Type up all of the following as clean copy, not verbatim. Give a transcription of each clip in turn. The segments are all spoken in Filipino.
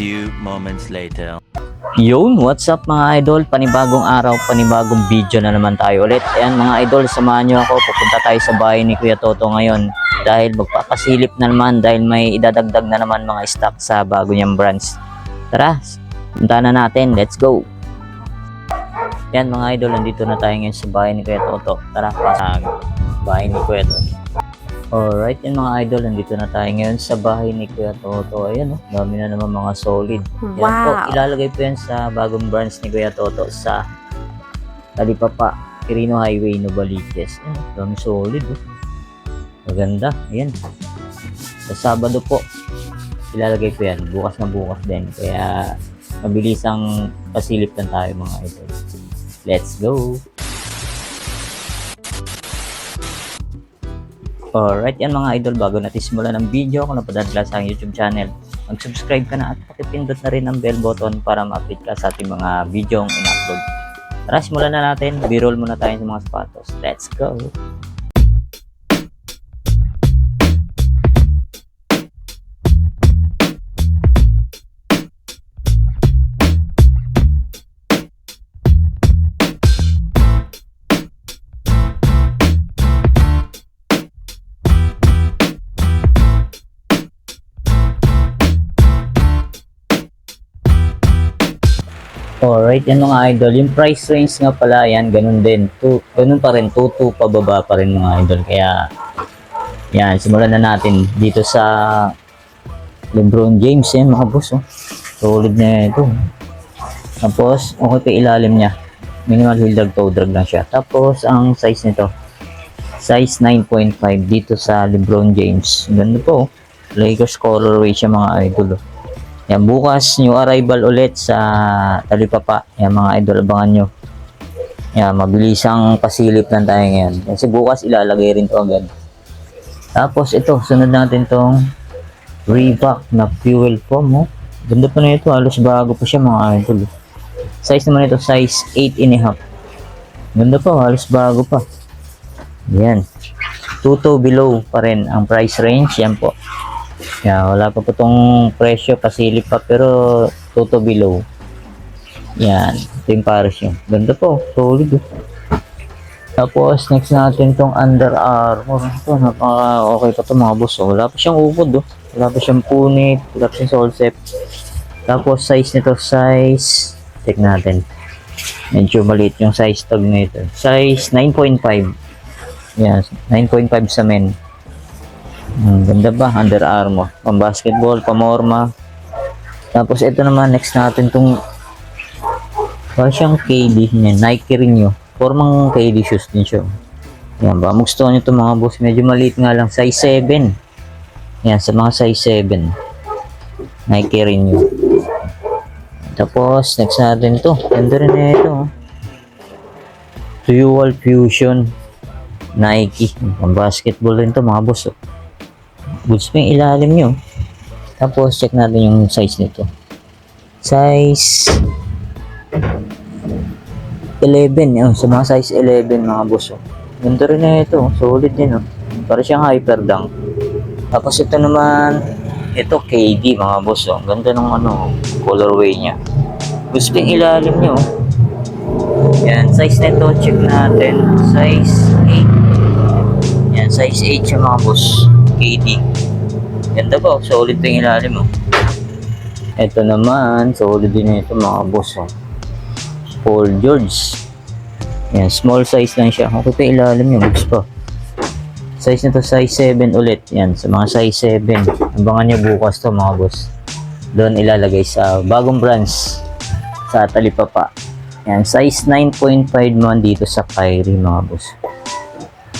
few moments later. Yun, what's up mga idol? Panibagong araw, panibagong video na naman tayo ulit. Ayan mga idol, samahan nyo ako. Pupunta tayo sa bahay ni Kuya Toto ngayon. Dahil magpapasilip na naman, dahil may idadagdag na naman mga stock sa bago niyang branch. Tara, punta na natin. Let's go! Ayan mga idol, nandito na tayo ngayon sa bahay ni Kuya Toto. Tara, pasag bahay ni Kuya Toto. Alright, yan mga idol, nandito na tayo ngayon sa bahay ni Kuya Toto. Ayan, oh, dami na naman mga solid. Yan po, ilalagay po yan sa bagong branch ni Kuya Toto sa Talipapa, Quirino Highway, Novaliches. Ayan, dami solid. Oh. Maganda, ayan. Sa Sabado po, ilalagay po yan. Bukas na bukas din. Kaya, mabilis ang pasilip lang tayo mga idol. Let's go! Alright, yan mga idol, bago natin simulan ng video, kung napadaan ka sa aking YouTube channel, mag-subscribe ka na at pakipindot na rin ang bell button para ma-update ka sa ating mga video ang in-upload. Tara, simulan na natin. B-roll muna tayo sa mga sapatos. Let's go! Alright, yan mga idol. Yung price range nga pala, yan, ganun din. Ganun pa rin, 2-2 pababa pa rin mga idol. Kaya, yan, simulan na natin dito sa LeBron James, yan mga boss. Oh. Solid na ito. Tapos, okay pa ilalim niya. Minimal heel drag, toe drag lang siya. Tapos, ang size nito, size 9.5 dito sa LeBron James. Ganda po. Lakers colorway siya mga idol. Oh. Yan, bukas new arrival ulit sa Talipapa. Yan mga idol, abangan nyo. Yan, mabilisang pasilip lang tayo ngayon. Kasi bukas ilalagay rin to agad. Tapos ito, sunod natin tong Reebok na fuel foam. Oh. Ganda pa na ito, halos bago pa siya mga idol. Size naman ito, size 8.5. Ganda pa, halos bago pa. Yan. 2-2 below pa rin ang price range. Yan po. Yeah, wala pa po itong presyo, pasilip pa, pero toto below. Yan, ito yung pares yun. Ganda po, solid. Tapos, next natin itong Under Armour. Ito, napaka-okay pa ito mga boss. Wala pa siyang upod. Wala pa siyang punit, wala pa siyang solsep. Tapos, size nito, size, check natin. Medyo maliit yung size tag nito. Size 9.5. Yan, 9.5 sa men. Ganda ba? Under Armour. Pang basketball, pamorma. Tapos ito naman, next natin itong parang siyang KD niya. Nike rin yun. Formang KD shoes din siya. Yan ba? Magustuhan nyo ito mga boss. Medyo maliit nga lang. Size 7. Yan, sa mga size 7. Nike rin yun. Tapos, next natin ito. Ganda rin na ito. Dual Fusion Nike. Pang basketball rin ito mga boss. Goods pa yung ilalim nyo. Tapos, check natin yung size nito. Size 11. Yun, sa mga size 11, mga boss. Ganda rin na ito. Solid din. Para siyang hyper dunk. Tapos, ito naman, ito KD, mga boss. Ganda ng colorway niya. Goods pa yung ilalim nyo. Yan, size nito, check natin. Size 8. Yan, size 8 siya, mga boss. KD. Ganda ba? Solid yung ilalim. Ito naman, solid din ito mga boss. Paul George. Yan, small size lang siya. Okay pa ilalim yung box pa. Size nito, size 7 ulit. Yan, sa mga size 7. Abangan nyo bukas to mga boss. Doon ilalagay sa bagong branch sa Talipapa. Yan, size 9.5 naman dito sa Kyrie mga boss.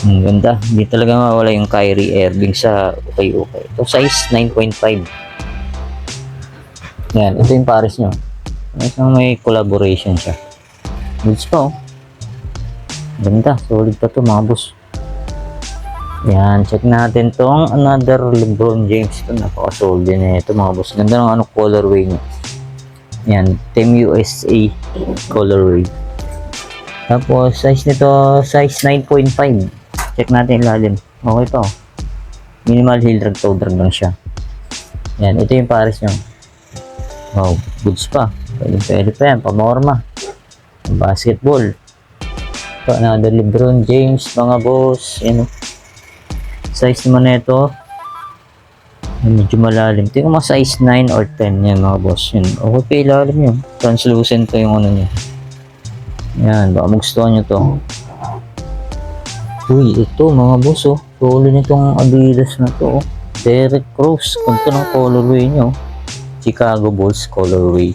Ang ganda. Hindi talaga mawala yung Kyrie Irving sa ukay-ukay. Ito size 9.5. Yan. Ito yung pares nyo. May collaboration siya. Goods pa Ganda. Solid pa to mga boss. Yan. Check natin tong another LeBron James. Ito napaka-solid na ito mga boss. Ganda ng colorway niya. Yan. Team USA colorway. Tapos size nito size 9.5. Check natin ilalim. Okay pa Minimal heel drag, toe drag lang siya. Yan, ito yung pares nyo. Wow, goods pa. Pwede pa yan, pamorma. Basketball. Ito, another Lebron James, mga boss. Yan, size naman na ito. Medyo malalim. Tingnan mo size 9 or 10 yan, mga boss. Yan. Okay pa ilalim yun. Translucent to yung ano niya. Yan, baka magustuhan nyo to. Uy, ito mga boss, oh. Solid nitong Adidas na to, oh. Derrick Rose. Kunto ng colorway nyo. Chicago Bulls colorway.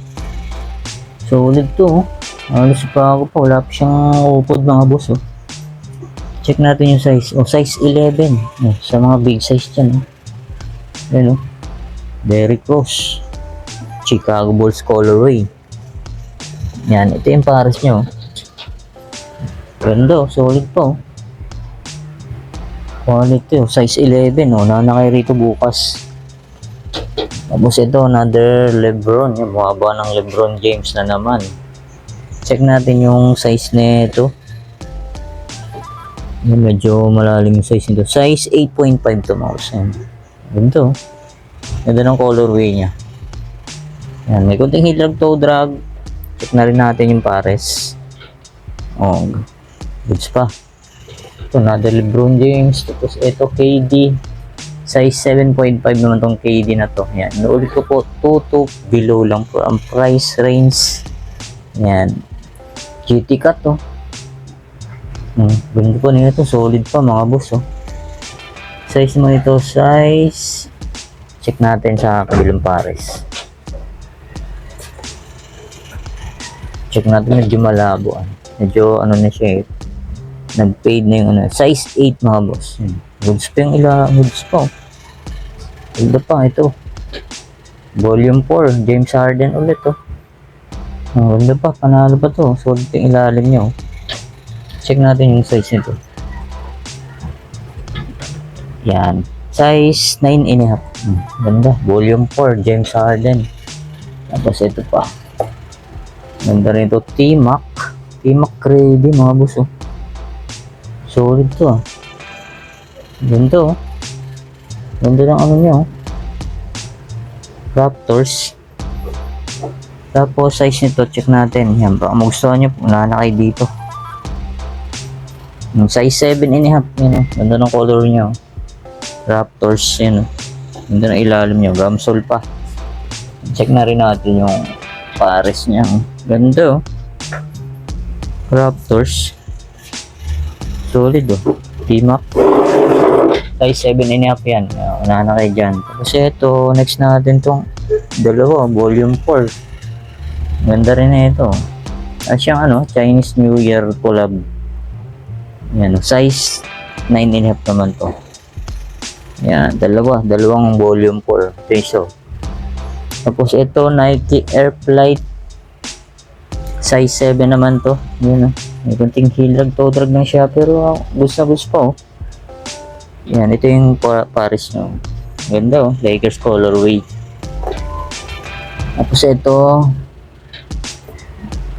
Solid to, oh. Alas pa ako pa. Wala pa siyang upod, mga boss, oh. Check natin yung size. Oh, size 11. Oh, sa mga big size dyan, oh. Ayan, oh. Derrick Rose. Chicago Bulls colorway. Yan, ito yung pares nyo, oh. Ganda, oh. Solid pa, oh. Quality, oh. Size 11, oh. Nanakay rito bukas. Tapos ito, another Lebron. Yung buhaba ng Lebron James na naman. Check natin yung size nito. Yung medyo malalim yung size nito. Size 8.5 to, mouse. Ganda, oh. Ganda ng colorway niya. Yan, may kunting heel toe drag. Check na rin natin yung pares. Oh, goods pa. Ito, another Lebron James. Tapos ito, KD. Size 7.5 naman tong KD na to. Yan. Naulit ko po, 2 to below lang po ang price range. Yan. GT cut, to. Ganda po nito. Solid pa, mga boss, oh. Size mo ito, size. Check natin sa kabilang pares. Check natin, medyo malabo. Medyo, ano na siya, eh. Nag-fade na yung ano. Size 8, mga boss. Goods pa yung goods pa, oh. Ganda pa, ito. Volume 4, James Harden ulit, oh. Ganda pa, panalo pa to. Solid yung ilalim niya, oh. Check natin yung size nito. Yan. Size 9.5. Ganda. Volume 4, James Harden. Tapos ito pa. Ganda rin ito. T-Mac. T-Mac ready, mga boss, oh. Solid to, ah. Ganda, oh. Ganda ng ano niya, oh. Raptors. Tapos size nito, check natin. Yan, baka magustuhan nyo. Wala na kayo dito. Yung size 7.5. Yan, oh. Ganda ng color niya, oh. Raptors, yan, oh. Ganda ng ilalim niya. Gamsol pa. Check na rin natin yung pares niya, oh. Ganda, oh. Raptors. Solid, oh. T-Mac. Size 7.5 yan. Unahan na kayo dyan. Tapos ito, next natin tong dalawa, volume 4. Ganda rin na ito. At siyang ano, Chinese New Year collab. Yan, size 9.5 naman to. Yan, dalawang volume 4 peso. Tapos ito, Nike Air Flight. Size 7 naman to. Yan, may kunting heel toe drag lang siya, pero gusto na gusto pa, oh. Yan, ito yung pares nyo. Ganda, oh. Lakers colorway. Tapos ito,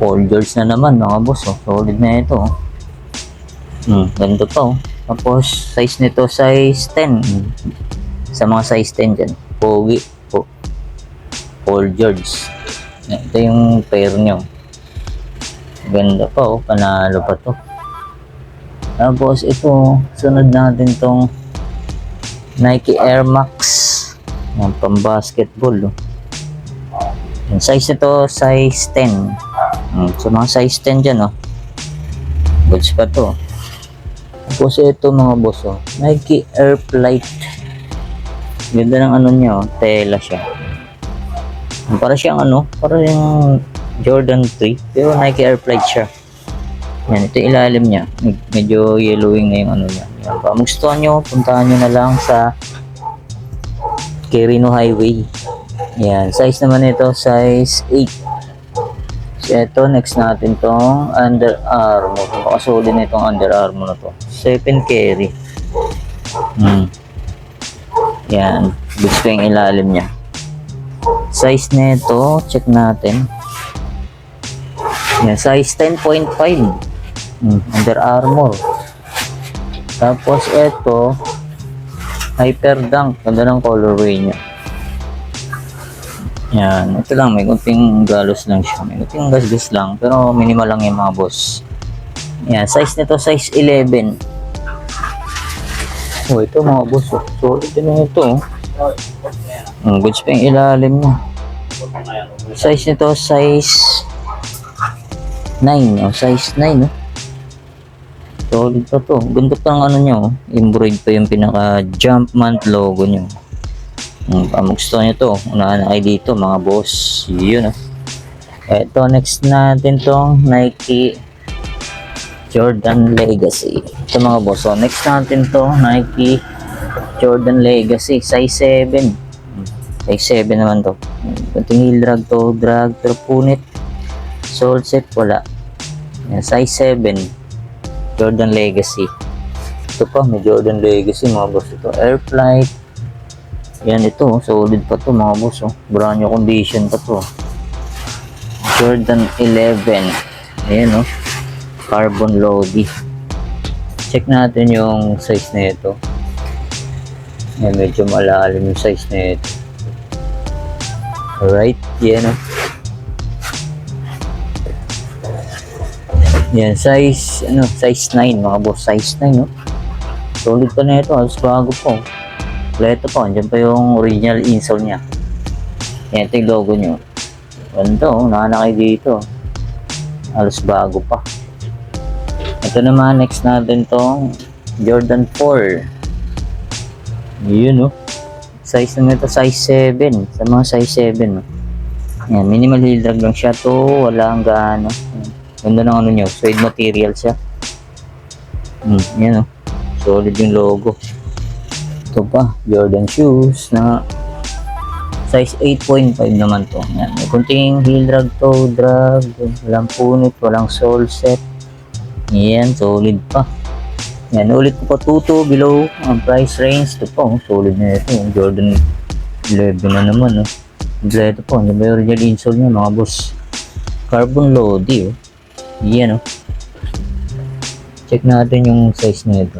Paul George na naman, mga boss, oh. Solid na ito, oh. Ganda pa, oh. Tapos size nito, size 10. Sa mga size 10 dyan, Pogi, Paul George. Yan, ito yung pair nyo. Ganda pa, oh. Panalo pa to. Tapos ito, sunod natin tong Nike Air Max. Yan, pang basketball, oh. Yung size nito, size 10. So mga size 10 dyan, oh. Goods pa to. Tapos ito, mga boss, oh. Nike Air Flight. Ganda ng ano niya, oh. Tela siya. Para siyang ano, para yung Jordan 3, pero Nike Air Flight siya. Yan, ito yung ilalim niya. Medyo yellowing na yung ano niya. Yan, kung gusto nyo, puntahan nyo na lang sa Quirino Highway. Yan, size naman ito, size 8. So ito, next natin tong Under Armour. Makasuli na itong Under Armour na to. Stephen Curry. Yan, gusto yung ilalim niya. Size nito, check natin. Yan, size 10.5. Under Armour. Tapos ito, Hyper Dunk. Ganda ng colorway niya. Yan, ito lang, may kunting galos lang siya. May kunting gasgas lang, pero minimal lang yung mga boss. Yan, size nito, size 11. Oh, ito mga boss, oh. Solid din na ito, oh. Ang goods pa yung ilalim niya. Size nito, size 9, oh. Size 9, oh. Solid pa to. Ganda pa ang ano nyo, oh. Embroid pa yung pinaka Jumpman logo nyo. Gusto nyo to, unahan na kayo dito mga boss. Yun, oh. Eto, next natin tong Nike Jordan Legacy. Ito mga boss, oh. Next natin to Nike Jordan Legacy, size 7. Size 7 naman to. Kunting heel drag to, drag, pero punit. Sole set, wala. Yan, size 7. Jordan Legacy. Ito pa, may Jordan Legacy mga boss. Ito, Air Flight. Yan ito, solid pa to mga boss. Oh. Brand new condition pa to. Jordan 11. Ayan, oh. Carbon Lodi. Check natin yung size na ito. Ayan, medyo malalim yung size na ito. Alright, yan, oh. Yan, size 9 mga boss. Size 9, oh. Solid pa na ito, halos bago po. Kompleto po, andyan pa yung original insole niya. Yan, ito yung logo nyo. Ganito, nahanakay dito. Halos bago pa. Ito naman, next natin tong Jordan 4. Yun, oh. Size naman ito, size 7. Sa mga size 7, oh. Yan, minimal heel drag lang siya to. Wala ang gaano. Ganda ng ano nyo, suede material siya. Yan, oh. Solid yung logo. Ito pa, Jordan shoes na size 8.5 naman to. Yan, may kunting heel drag to, drag, walang punit, walang sole set. Yan, solid pa. Yan, ulit ko pa 2 below ang price range. Ito pa, oh, solid na ito. Jordan 11 na naman, oh. Ito po, ano ba yung original insole niya mga boss? Carbon Lodi, oh. Yan, oh. Check natin yung size na ito.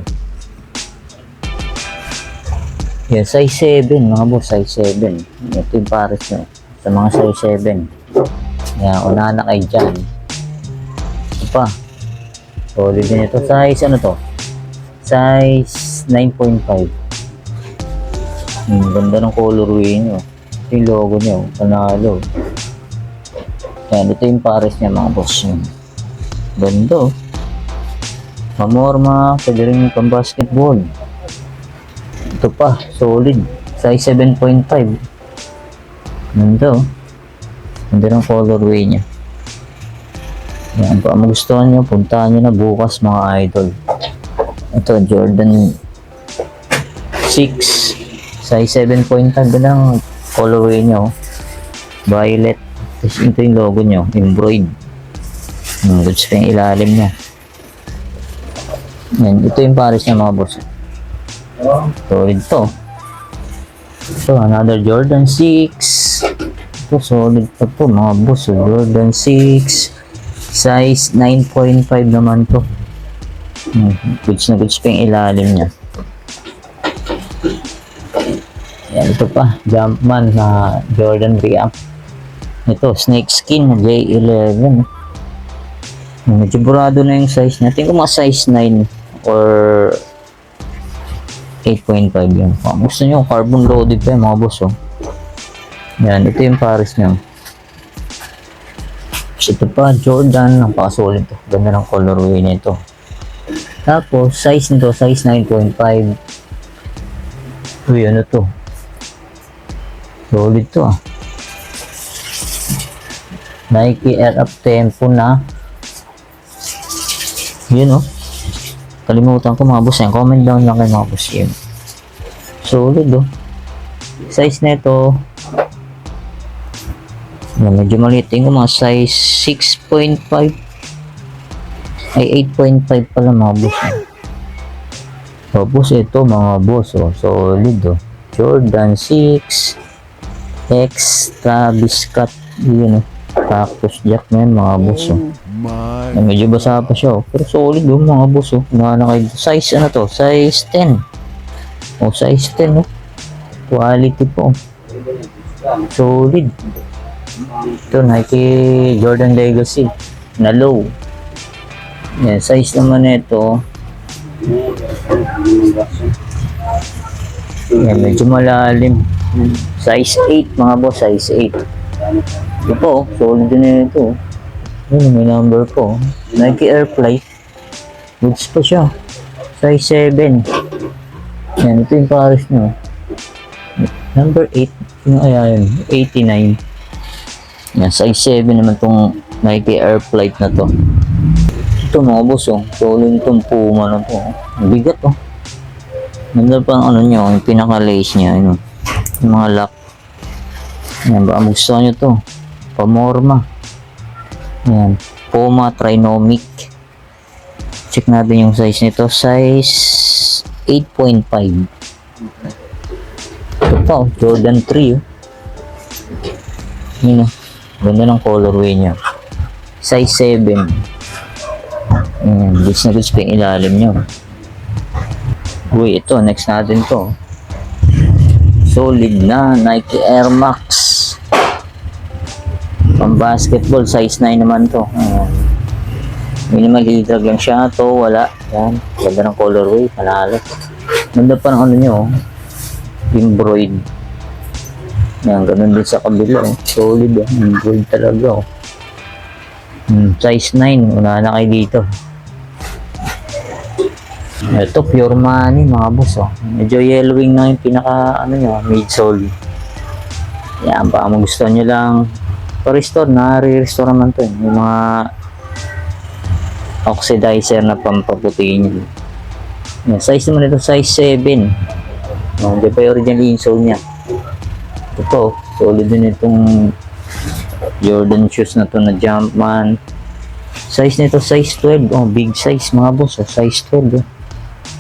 Yan, size 7 mga boss, size 7. Ito yung pares nyo sa mga size 7. Yan, unahan na kayo dyan. Ito pa, solid din ito. Size ano to? Size 9.5. Ganda ng colorway nyo. Ito yung logo nyo, panalo. Yan, ito yung pares niya mga boss. Ganda, oh. Mamorma, pwede rin yung pang basketball. Ito pa, solid. Size 7.5. Ganda, oh. Ganda ng colorway niya. Yan, kung magustuhan nyo, puntahan nyo na bukas mga idol. Ito, Jordan 6. Size 7.5. Ganda ng colorway niya, oh. Violet. Ito yung logo nyo, embroid. Goods pa yung ilalim niya. Yan, ito yung pares niya mga boss. Solid to. So, another Jordan 6. Ito, solid pa to mga boss. Jordan 6. Size 9.5 naman to. Goods na goods pa yung ilalim niya. Yan, ito pa. Jumpman na Jordan 3 up. Ito, snake skin na J11. Medyo burado na yung size niya. Tingin ko mga size 9 or 8.5 yun. Gusto nyo, carbon loaded pa yung mga boss, oh. Yan, ito yung pares nyo. Ito pa, Jordan. Napakasolid to. Ganda ng colorway nito. Tapos, size nito, size 9.5. Uy, ano to? Solid to, ah. Nike Air Up Tempo na. Yun, oh. Kalimutan ko mga boss yan. Comment down lang kayo mga boss yun. Solid, oh. Size na ito. Medyo maliit yung mga size 6.5. Ay 8.5 pala mga boss. Tapos ito mga boss, oh. Solid, oh. Jordan 6 X Travis Scott. Yun, oh. Cactus Jack na yun mga boss, oh. Medyo basa pa siya, oh. Pero solid, oh, mga boss, oh. Size ano to? Size 10. Oh, size 10, oh. Quality po. Solid. Ito, Nike Jordan Legacy na low. Yan, size naman nito. Yan, medyo malalim. Size 8 mga boss, size 8. Ito po, solid din ito. Yan, may number po. Nike Airfly. Goods pa siya. Size 7. Yan, ito yung pares nyo. Number 8. Yung ayan, 89. Yan, size 7 naman tong Nike Airfly na to. Ito mga boss, oh. Solid itong Puma na to. Bigat, oh. Ganda pa ang ano nyo, yung pinaka-lace niya, yun, oh. Yung mga lock. Yan, baka gusto nyo to. Pamorma. Yan, Puma Trinomic. Check natin yung size nito. Size 8.5. Ito pa, oh, Jordan 3. Oh. Yun, oh. Ganda ng colorway niya. Size 7. Ayan, goods na goods pa yung ilalim nyo. Uy, ito, next natin to. Solid na Nike Air Max. Pang basketball, size 9 naman to. Ayan. Minimal heel drag lang siya. To, wala. Ayan, ganda ng colorway. Panalo. Ganda pa ng ano nyo. Embroid. Ayan, ganun din sa kabila. Solid. Embroid talaga. Size 9. Una na kayo dito. Ito, pure money mga boss. Oh. Medyo yellowing na yung pinaka ano nyo, midsole. Yan, baka magustuhan nyo lang pa-restore. Na-re-restore naman to. Yung mga oxidizer na pampaputiin nyo. Yan, size naman ito, size 7. Hindi pa yung original insole nya. Ito, solid din itong Jordan shoes na to na Jumpman. Size nito, size 12. Oh, big size mga boss. Oh, size 12. Oh.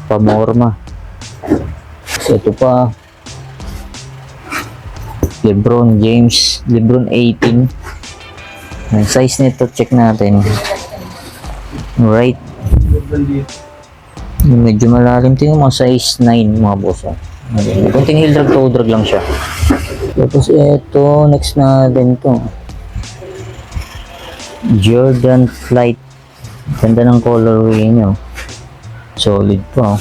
Pamorma. So, ito pa. Lebron James. Lebron 18. Ang size nito, check natin. Right. Medyo malalim. Tingnan mo, size 9 mga boss. Oh. Kunting heel drag, toe drag lang siya. Tapos ito, next natin to. Jordan Flight. Ganda ng colorway nyo. Solid po.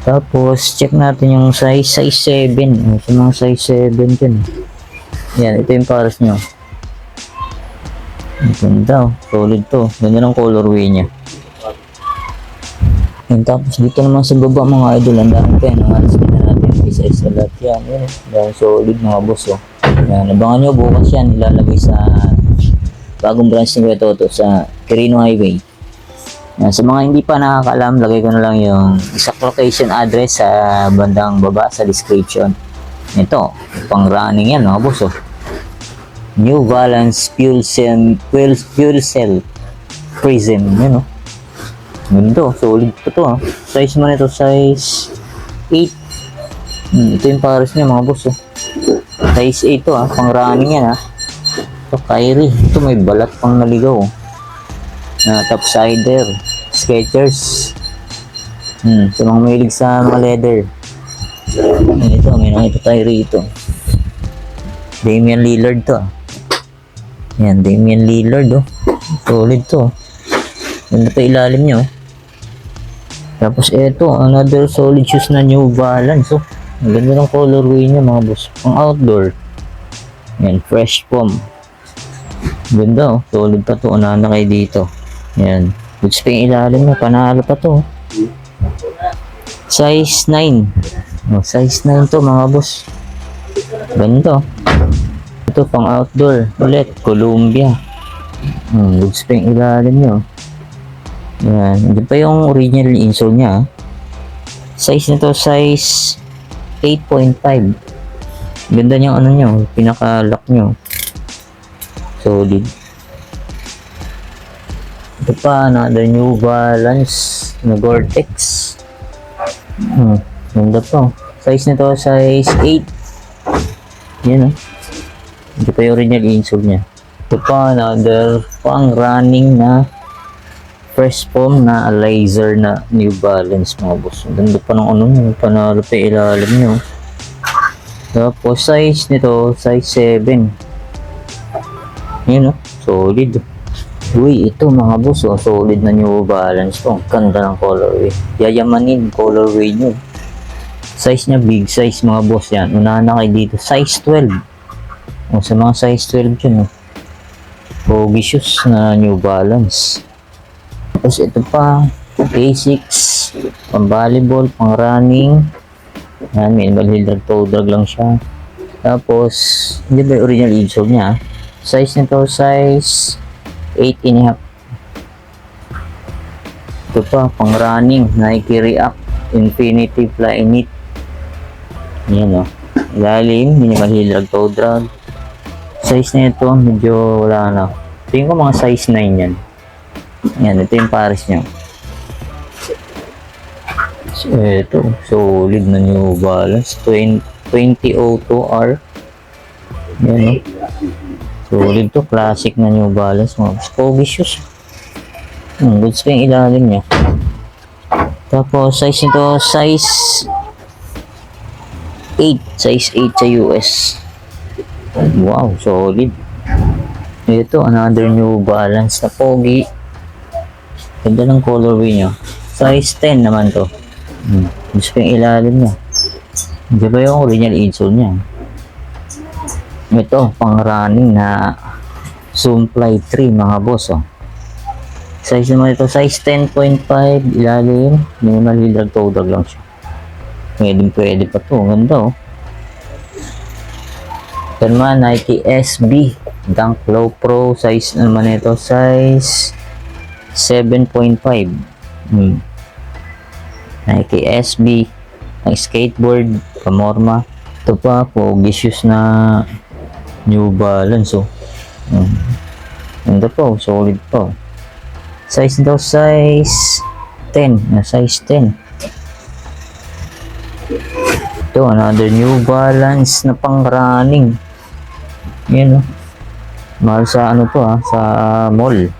Tapos, check natin yung size 7. Sa mga size 7 din. Yan, ito yung pares nyo. Ganda. Solid to. Ganda ng colorway nya. Yan, tapos dito naman sa baba mga idol. Ang dami pa yan. Ang alas na natin. Isa-isa lahat yan. Yan. Dahil solid mga boss. Oh. Yan, abangan nyo. Bukas yan. Ilalagay sa bagong branch ni Kuya Toto sa Quirino Highway. Yan, sa mga hindi pa nakakaalam, lagay ko na lang yung exact location address sa bandang baba sa description. Ito, pang running yan mga boss. Oh. New Balance Fuel Cell Prism. Yan, oh. Ganito, solid pa to. Oh. Size mo nito, size 8. Ito yung pares niya mga boss. Oh. Size 8 to, pang running yan. Ito, Kyrie. Ito may balat pang naligaw. Topsider. Skechers. Sa mga mahilig sa mga leather. Ito, may nakita tayo rito. Damian Lillard to. Yan, Damian Lillard. Oh. Solid to. Ganda pa ilalim nyo. Tapos ito, another solid shoes na New Balance. Oh. Ang ganda ng colorway niya mga boss. Pang outdoor. Yan, fresh foam. Ganda, oh. Solid pa to. Unahan na kayo dito. Yan. Goods pa yung ilalim na. Panalo pa to. Size 9. Oh, size 9 to mga boss. Ganda. Ito pang outdoor. Ulit. Columbia. Goods pa yung ilalim nyo. Yan. Hindi pa yung original insole nya. Size nito size 8.5. Ganda niyang ano nyo. Pinaka-lock nyo. Solid. Ito pa, another New Balance na Gore-Tex. Ganda pa. Size nito, size 8. Yan, oh. Ito pa yung original insole niya. Ito pa, another pang running na fresh foam na laser na New Balance mga boss. Ganda pa ng ano nyo. Panalo pa ilalim nyo. Tapos size nito, size 7. Yun, oh. Solid. Uy, ito mga boss, oh. Solid na New Balance to. Ganda ng colorway. Yayamanin colorway nyo. Size niya, big size mga boss yan. Unahan na kayo dito. Size 12. O, sa mga size 12 yun, oh. Pogi shoes na New Balance. Tapos ito pa, basics, pang volleyball, pang running. Yan, minimal heel drag, toe drag lang siya. Tapos, hindi ba yung original insole niya? Size nito, size 8.5. Ito pa, pang running, Nike React, Infinity Flyknit. Yan, o. Ilalim, minimal heel drag, toe drag. Size na ito, medyo wala na. Tingin ko mga size 9 yan. Yan, ito yung pares niya. So, ito, solid na New Balance 2002R. Yan, o. Solid to, classic na New Balance. Pogi shoes. Goods pa yung ilalim niya. Tapos, size nito, size 8. Size 8 sa US. Wow, solid. Ito, another New Balance na pogi. Ganda ng colorway niya. Size 10 naman to. Gusto ko yung ilalim niya. Di ba yung original insole niya? Ito, pang running na Zoomfly 3 mga boss. Oh. Size naman ito, size 10.5, ilalim, minimal heel drag, toe drag lang siya. Pwede pa to, ganda oh. Ito naman, Nike SB Dunk Low Pro, size naman ito, size 7.5. Nike SB, ang skateboard, pamorma. Ito pa, pogi shoes na New Balance, oh. Ganda po, solid po. Size daw, size 10. Size 10. Ito, another New Balance na pang running. Yan, oh. Mahal sa ano to, ha, sa mall.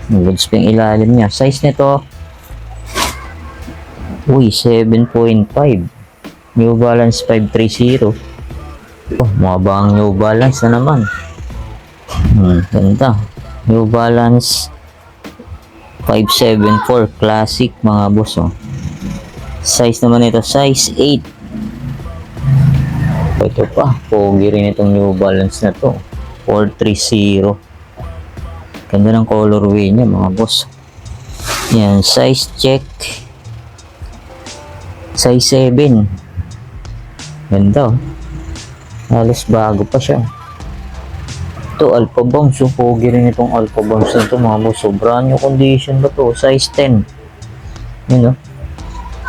Goods pa yung ilalim niya. Size nito, uy, 7.5. New Balance 530. Oh, mabang New Balance na naman. Ganda. New Balance 574 Classic mga boss, oh. Size naman ito, size 8. Ito pa, pogi rin itong New Balance na to. 430. Ganda ng colorway niya mga boss. Yan, size check. Size 7. Ganda, oh. Halos bago pa siya. Ito, Alpha Bounce. So, pogi rin itong Alpha Bounce na ito mga boss. So, brand new condition ba to? Size 10. Yun, oh.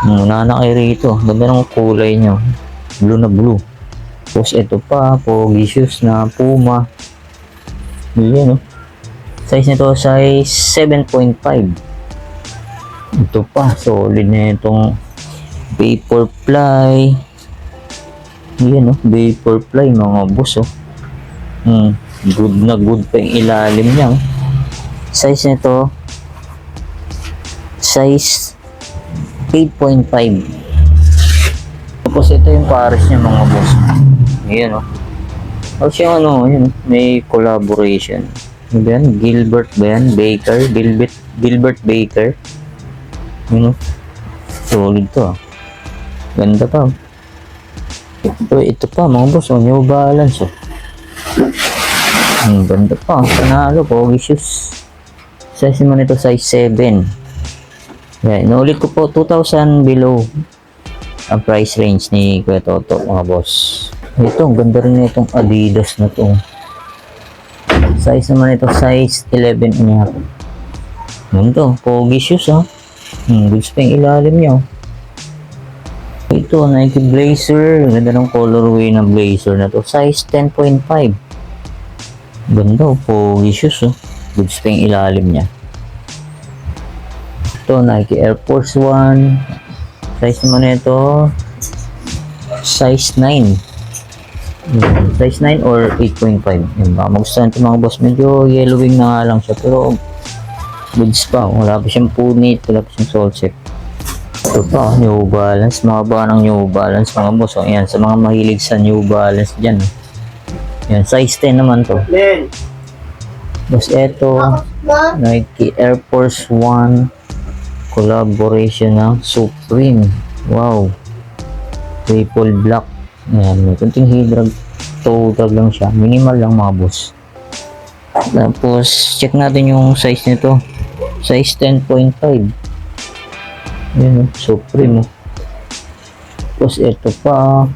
Muna na kayo rito. Ganda ng kulay nyo. Blue na blue. Tapos ito pa, pogi shoes na Puma. Yun, oh. Size nito, size 7.5. Ito pa, solid na itong Vaporfly. Yan, oh, Vaporfly mga boss, oh. Good na good pa yung ilalim niya, oh. Size nito, size 8.5. Tapos ito yung pares niya mga boss. Yan, oh. Tapos yung ano, yun, may collaboration. Ano ba yan? Gilbert ba yan? Baker? Gilbert Baker. Yun, oh. Solid to, ah. Ganda pa, oh. Ito pa mga boss, oh, New Balance, oh. Ang ganda pa, panalo, pogi shoes. Size naman ito, size 7. Yan, inulit ko po, 2,000 below ang price range ni Kuya Toto mga boss. Ito, ang ganda rin itong Adidas na to. Size naman ito, size 11.5. Ganito, pogi shoes, ha. Goods pa yung ilalim niya, oh. Ito, Nike Blazer. Ganda ng colorway ng Blazer na to. Size 10.5. Ganda, oh. Pogi shoes, oh. Goods pa yung ilalim niya. Ito, Nike Air Force 1. Size naman ito, size 9. Size 9 or 8.5. Yun, baka magustuhan ito mga boss. Medyo yellowing na nga lang siya. Pero goods pa. Wala pa siyang punit. Wala pa siyang sole check. Ito pa, New Balance. Mahaba ng New Balance mga boss. So, ayan, sa mga mahilig sa New Balance dyan. Ayan, size 10 naman to. Tapos ito, Nike Air Force One collaboration ng Supreme. Wow. Triple black. Ayan, may kunting heel drag. Toe drag lang siya. Minimal lang mga boss. Tapos, check natin yung size nito. Size 10.5. Ayan, Supreme. Tapos, ito pa.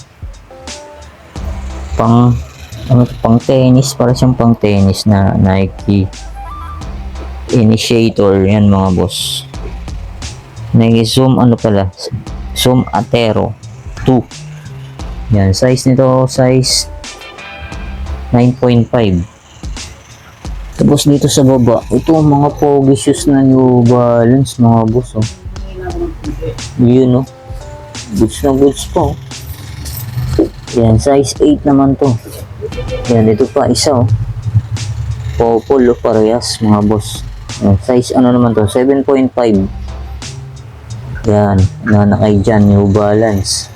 Pang tennis. Para siyang pang tennis na Nike Initiator. Yan mga boss. Nike Zoom, Zoom Atero 2. Yan, size nito, size 9.5. Tapos dito sa baba, ito mga pogi shoes na New Balance mga boss. Oh. Yun, oh. Goods na goods po. Yan, size 8 naman to. Yan, dito pa isa, oh. Popol, oh, parehas mga boss. Yan, size ano naman to, 7.5. Yan, nanakay dyan, New Balance.